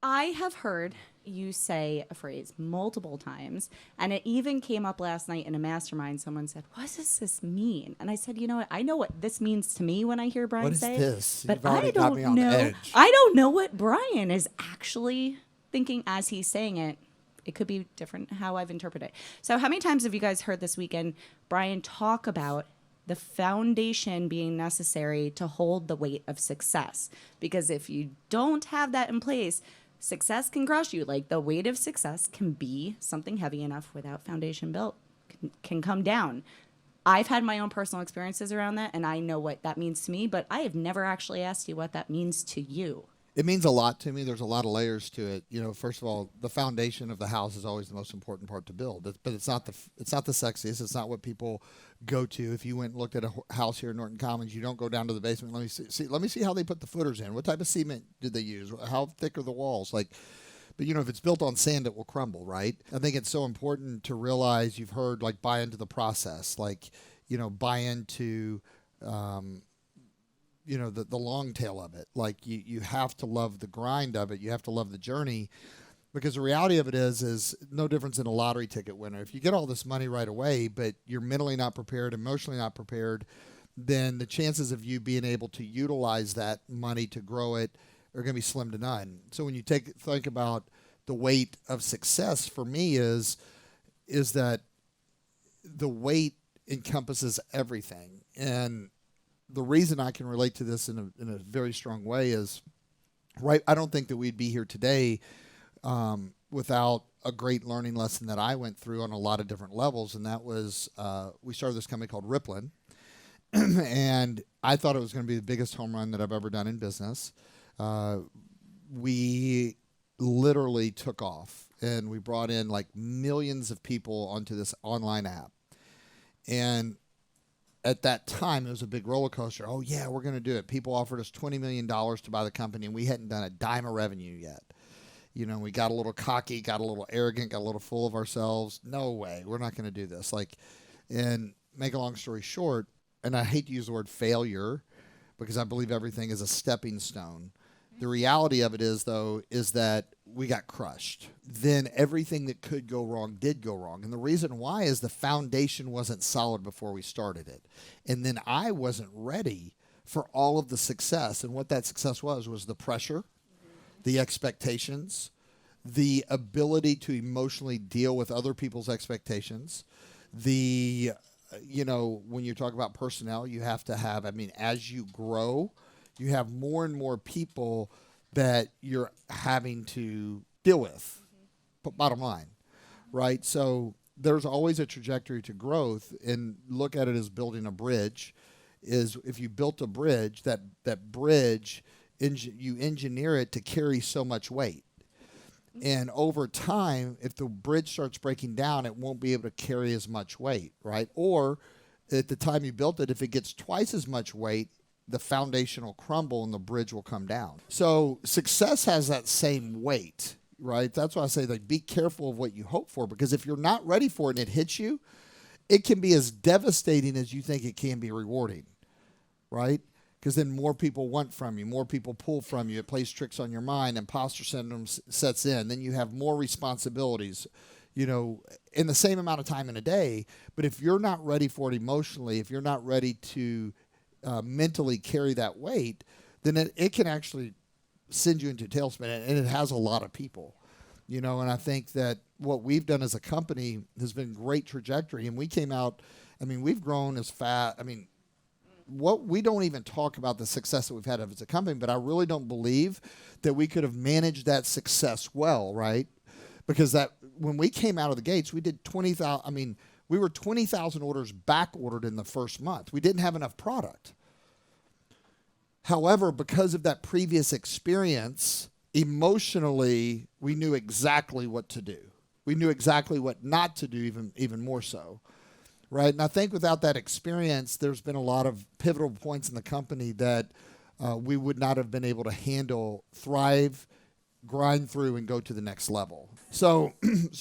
I have heard you say a phrase multiple times, and it even came up last night in a mastermind. Someone said, "What does this mean?" And I said, "You know what? I know what this means to me when I hear What Brian is say it, this? but You've already got me on edge. I don't know what Brian is actually thinking as he's saying it. It could be different how I've interpreted it. So, how many times have you guys heard this weekend Brian talk about the foundation being necessary to hold the weight of success? Because if you don't have that in place, success can crush you. Like the weight of success can be something heavy enough without foundation built, can come down. I've had my own personal experiences around that, and I know what that means to me, but I have never actually asked you what that means to you. It means a lot to me. There's a lot of layers to it. First of all, the foundation of the house is always the most important part to build. But it's not the sexiest. It's not what people go to. If you went and looked at a house here in Norton Commons, you don't go down to the basement. Let me see how they put the footers in. What type of cement did they use? How thick are the walls? But if it's built on sand, it will crumble, right? I think it's so important to realize you've heard like buy into the process, buy into the long tail of it. Like you have to love the grind of it. You have to love the journey, because the reality of it is no difference in a lottery ticket winner. If you get all this money right away, but you're mentally not prepared, emotionally not prepared, then the chances of you being able to utilize that money to grow it are going to be slim to none. So when you think about the weight of success, for me is that the weight encompasses everything. And the reason I can relate to this in a very strong way is, right, I don't think that we'd be here today without a great learning lesson that I went through on a lot of different levels. And that was, we started this company called Riplin. And I thought it was going to be the biggest home run that I've ever done in business. We literally took off, and we brought in like millions of people onto this online app. And at that time, it was a big roller coaster. Oh, yeah, we're going to do it. People offered us $20 million to buy the company, and we hadn't done a dime of revenue yet. We got a little cocky, got a little arrogant, got a little full of ourselves. No way, we're not going to do this. And make a long story short, and I hate to use the word failure because I believe everything is a stepping stone. The reality of it is, though, is that we got crushed. Then everything that could go wrong did go wrong. And the reason why is the foundation wasn't solid before we started it. And then I wasn't ready for all of the success. And what that success was the pressure, the expectations, the ability to emotionally deal with other people's expectations, when you talk about personnel, you have to have, as you grow, you have more and more people that you're having to deal with. Bottom line, right? So there's always a trajectory to growth, and look at it as building a bridge. Is if you built a bridge, that bridge, you engineer it to carry so much weight. And over time, if the bridge starts breaking down, it won't be able to carry as much weight, right? Or at the time you built it, if it gets twice as much weight, the foundation will crumble and the bridge will come down. So success has that same weight, right? That's why I say, be careful of what you hope for, because if you're not ready for it and it hits you, it can be as devastating as you think it can be rewarding, right? Because then more people want from you, more people pull from you. It plays tricks on your mind. Imposter syndrome sets in. Then you have more responsibilities, in the same amount of time in a day. But if you're not ready for it emotionally, if you're not ready to mentally carry that weight, then it can actually send you into a tailspin. And it has a lot of people, and I think that what we've done as a company has been great trajectory. And we came out, we've grown as fast. What we don't even talk about the success that we've had as a company, but I really don't believe that we could have managed that success well, right? Because that when we came out of the gates, we did 20,000. We were 20,000 orders back ordered in the first month. We didn't have enough product. However, because of that previous experience, emotionally, we knew exactly what to do. We knew exactly what not to do, even more so. Right. And I think without that experience, there's been a lot of pivotal points in the company that we would not have been able to handle, thrive, grind through, and go to the next level. So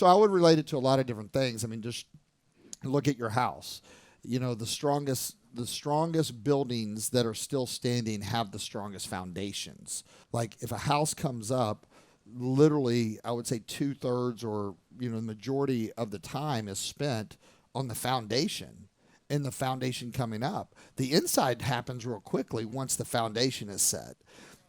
I would relate it to a lot of different things. Just look at your house. The strongest buildings that are still standing have the strongest foundations. Like if a house comes up, literally, I would say 2/3 or, the majority of the time is spent on the foundation and the foundation coming up. The inside happens real quickly once the foundation is set.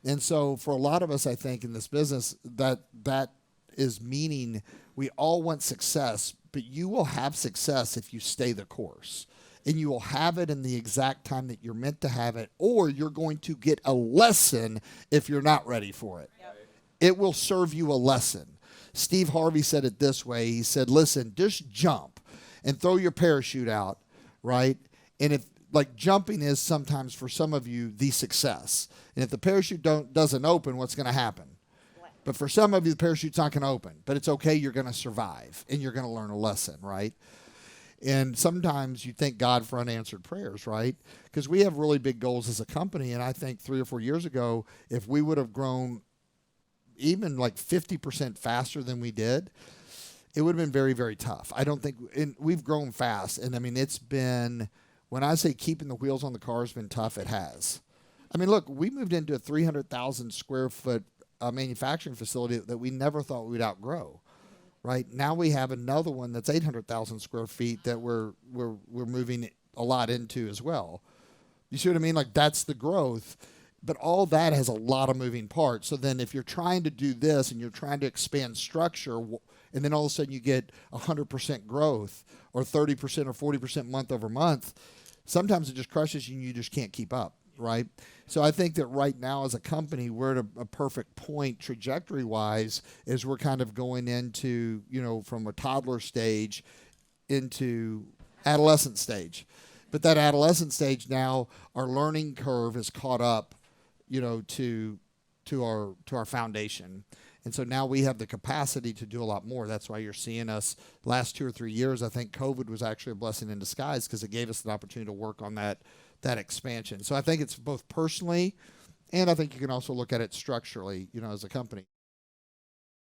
And so for a lot of us, I think in this business, that is meaning we all want success, but you will have success if you stay the course. And you will have it in the exact time that you're meant to have it, or you're going to get a lesson if you're not ready for it. Yep. It will serve you a lesson. Steve Harvey said it this way. He said, listen, just jump and throw your parachute out, right? And if, like, jumping is sometimes for some of you the success. And if the parachute doesn't open, what's going to happen? But for some of you, the parachute's not going to open. But it's okay. You're going to survive, and you're going to learn a lesson, right? And sometimes you thank God for unanswered prayers, right? Because we have really big goals as a company. And I think 3 or 4 years ago, if we would have grown even like 50% faster than we did, it would have been very, very tough. I don't think, and we've grown fast. And I mean, it's been, when I say keeping the wheels on the car has been tough, it has. I mean, look, we moved into a 300,000 square foot manufacturing facility that we never thought we'd outgrow. Right now, we have another one that's 800,000 square feet that we're moving a lot into as well. You see what I mean? Like, that's the growth, but all that has a lot of moving parts. So then, if you're trying to do this and you're trying to expand structure, and then all of a sudden you get 100% growth or 30% or 40% month over month, sometimes it just crushes you and you just can't keep up. Right? So I think that right now as a company, we're at a perfect point trajectory-wise as we're kind of going into, from a toddler stage into adolescent stage. But that adolescent stage now, our learning curve is caught up, to our foundation. And so now we have the capacity to do a lot more. That's why you're seeing us last 2 or 3 years. I think COVID was actually a blessing in disguise because it gave us an opportunity to work on that expansion. So I think it's both personally, and I think you can also look at it structurally, as a company.